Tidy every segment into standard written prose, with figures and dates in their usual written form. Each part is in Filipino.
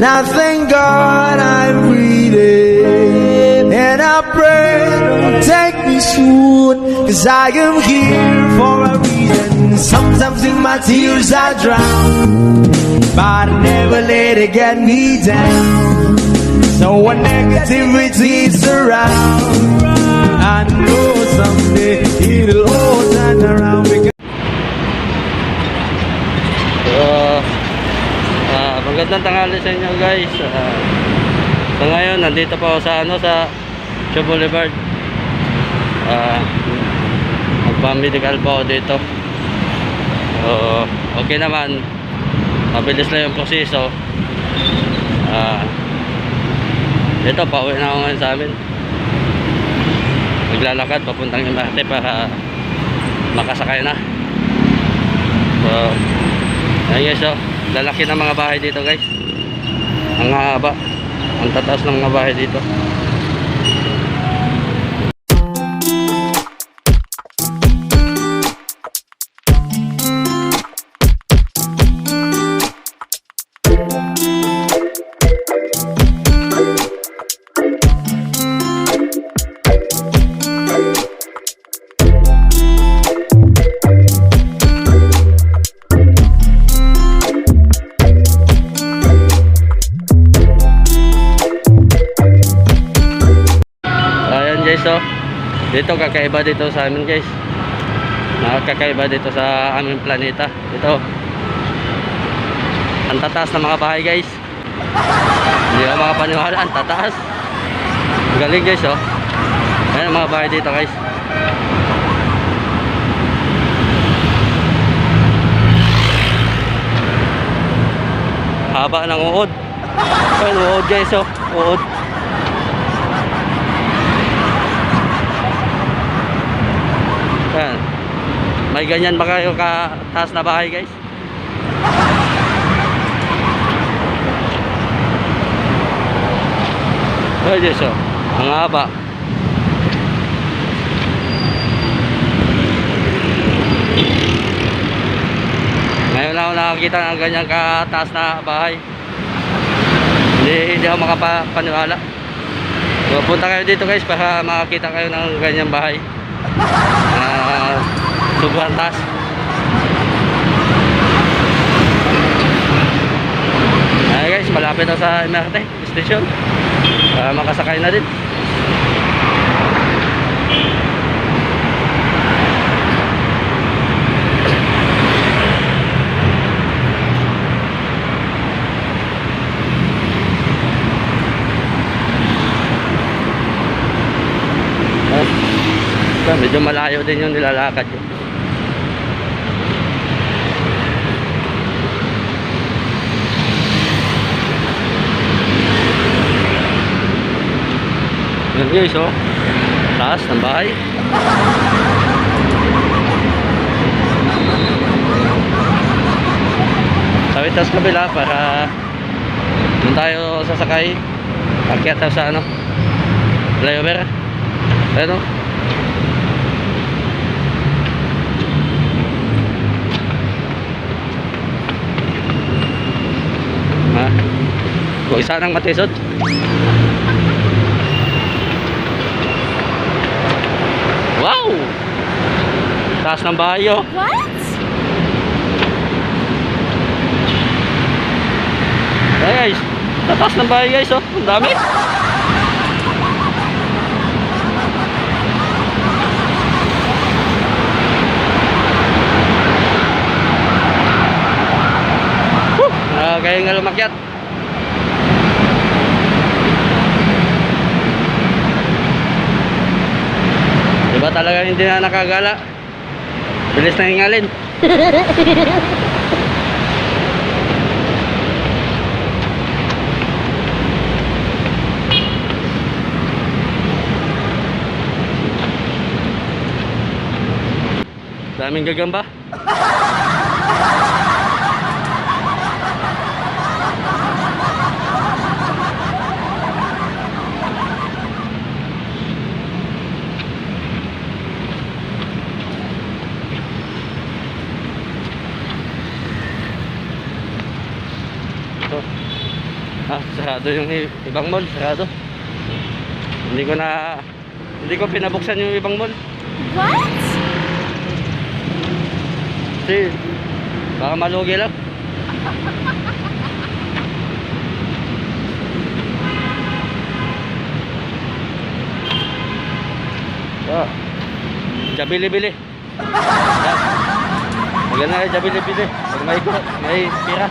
And I thank God I'm breathing, and I pray don't take me soon, 'cause I am here for a reason. Sometimes in my tears I drown, but I never let it get me down. So when negativity is around, I know someday it'll all turn around. Magandang tanghali sa inyo guys. So ngayon nandito pa ako sa Shaw Boulevard. Magpa-medical pa ako dito. Okay naman, mabilis lang yung proseso. Ito, pauwi na ako ngayon sa amin. Maglalakad papuntang MRT para makasakay na. So ayun guys, lalaki ng mga bahay dito guys. Ang haba, ang tataas ng mga bahay dito. So, dito kakaiba dito sa amin guys. Kakaiba dito sa aming planeta. Ito, ang tataas ng mga bahay guys. Hindi ako makapaniwala, ang tataas. Galing guys oh. Ayan ang mga bahay dito guys. Haba ng uod. Ayan uod guys oh. Uod. Yan. May ganyan ba kayo kataas na bahay guys? Oh Diyos oh, ang haba. Ngayon ako nakakita ng ganyan kataas na bahay. Hindi ako makapaniwala. So, punta kayo dito guys para makakita kayo ng ganyang bahay. Sobrang taas. Ay guys, malapit na sa MRT station. Makasakay na din. Medyo malayo din yung nilalakad yun. Yan guys oh, taas ng bahay. Tawid taas kabila para doon tayo sasakay. Akyat tayo sa flyover. Ano? Kung isa nang matisod. Wow! Taas ng bahay oh. What? Hey guys, taas ng bahay guys oh. Ang dami. Kaya nga lumakyat. Diba talaga hindi na nakagala. Bilis na hingalin. Daming gagamba. Sarado yung ibang mall, sarado. Hindi ko pinabuksan yung ibang mall. What? Kasi baka malugi lang. So, Jabili-bili. Yan. Maganda na Jabili-bili. Pag may pira.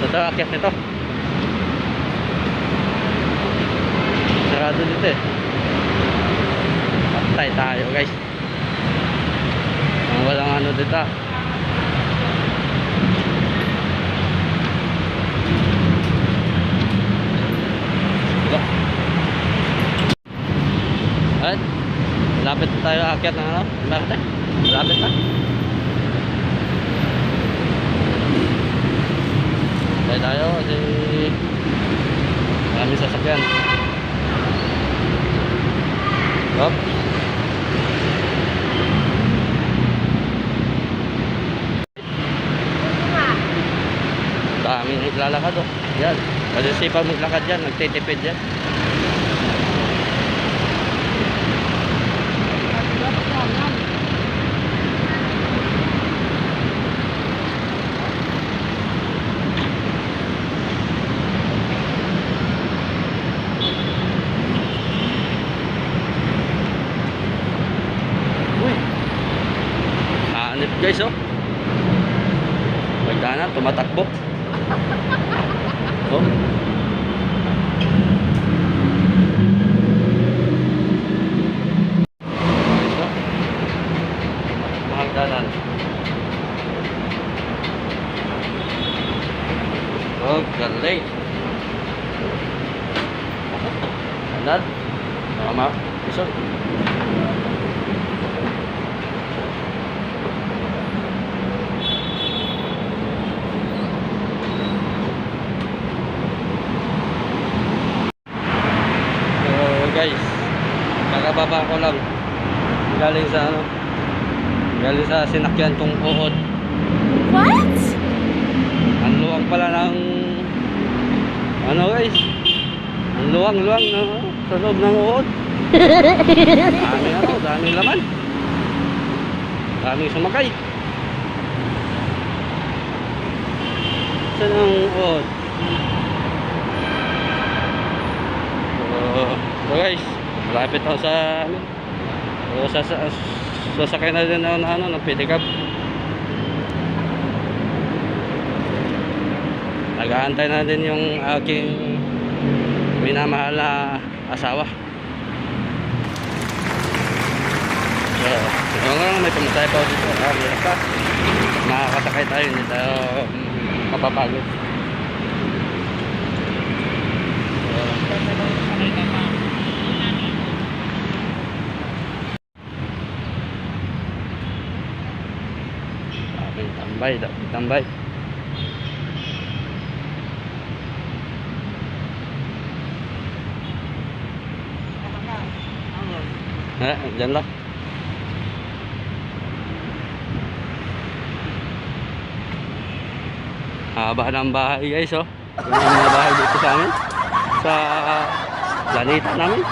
Ito, akyat nito. Sarado dito eh. Patay tayo guys. Ang walang ano dito. Diba? At lapit na tayo akyat ng ano. Bakit eh? Lapit na. Tayo kasi maraming sasakyan. Hop. Daming naglalakad oh. Yan. Kasi sipag maglakad yan, nagtitipid yan. Guys oh. Magdana tumatakbo. Oh. Magdana. Oh, galing. Anad. Tama. Iso. Guys, kakababa ko lang galing sa sinakyan kong uod. What? Ang luwang pala ng ano guys, ang luwang na sa loob ng uod. Daming laman, daming sumakay. Saan ang uod? So guys, malapit ako sa sasakay na din ako na ng pedicab. Nag-aantay na din yung aking minamahal na asawa. So, may pumatay pa ako dito. Hirap pa. Makakasakay tayo, hindi tayo mapapagod. Tambay. Dyan lang. Haba ng bahay guys oh. Yung mga bahay dito sa amin. Sa planeta namin.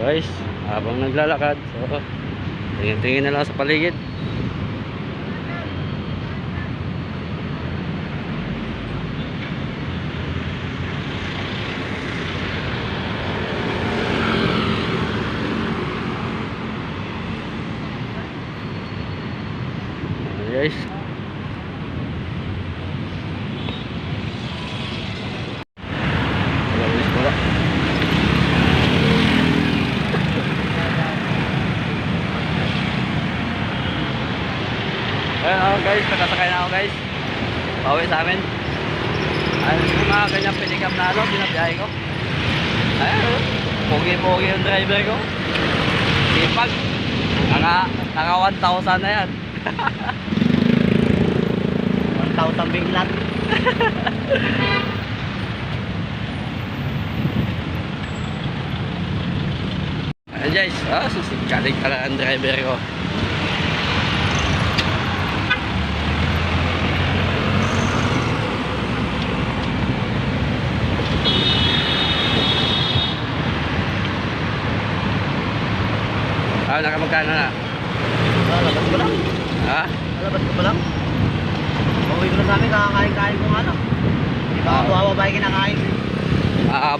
Guys, habang naglalakad, so tingin-tingin na lang sa paligid. Guys, ayun guys, nakasakay na ako guys. Pauwi sa amin. Ayun yung mga kanyang pinikap na binabiyahe ko. Ayun, pogi-pogi yung driver ko. Sipag. Naka 1,000 na yan. 1,000 biglat. guys. Ah, susikalig pala ang driver ko. Ah, nakamagkano na? Labas ko lang. Ha? Labas ko pa lang. Pauwi ko na sa amin, kakakain-kain ko nga lang. Di ba ako babay kinakain?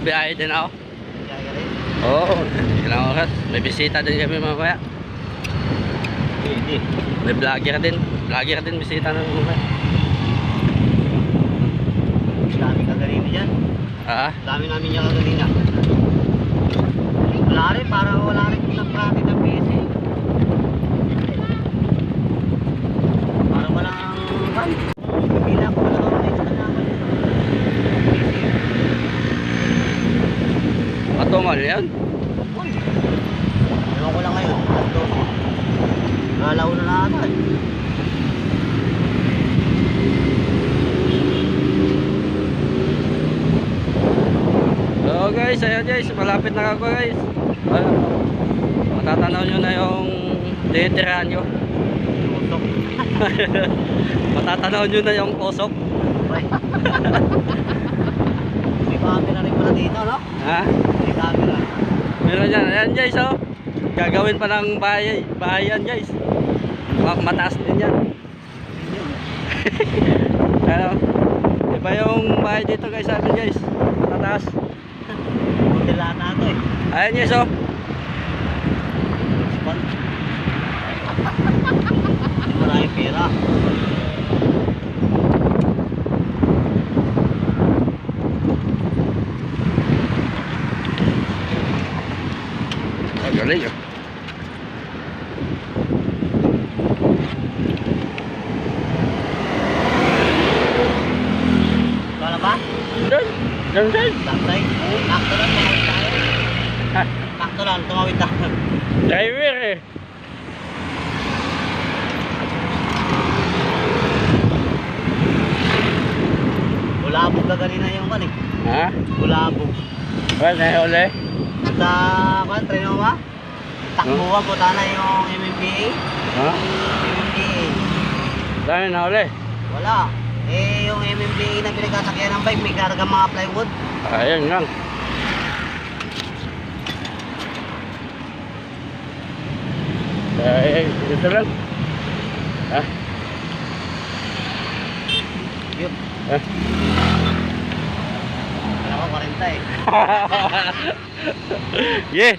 Biyahe din ako. Kaya rin. Oo, ilang oras. May bisita din kami mamaya. Hindi. May vlogger din. Vlogger din bisita na mamaya. Dami kaganina dyan. Ah, Dami namin niya kaganina. Wala rin, parang wala rin nagkakit ng PC. Parang walang kan. Kapila ko wala ako dito na naman. matumal yan. Uy. Ewan ko lang ngayon. Ito. Galaw na ata eh. So guys, ayan guys, malapit na ako guys. Matatanaw nyo na yung titirahan nyo. Tutok. Matatanaw nyo na yung usok. May camera rin pala dito, no? Ha? May camera. Meron yan. Ayan guys, oh. Gagawin pa ng bahayan guys. Mataas din yan. Ano? Iba yung bahay dito guys, sabi guys. Mataas. Hotel ata ito eh. Ayan guys, oh. Spon. Maraming pera. Galing, oh. Wala ba? Diyan guys. Daplay. Nakto lang, tumawid tayo. Ha? Nakto lang, tumawid tayo. Driver eh. Bulabog ka ganina yung kan eh. Ha? Bulabog. Wala, uli. Sa kan, treno ba? Takbuhan po na yung MMDA. Ha? MMDA. Dami na uli. Wala. Eh, yung MMDA na pinagkasakyan ng bike, may karga mga plywood. Ayan lang. Ay, ito lang. Ha? Yun. Ha? Wala ko 40 eh. Yeah.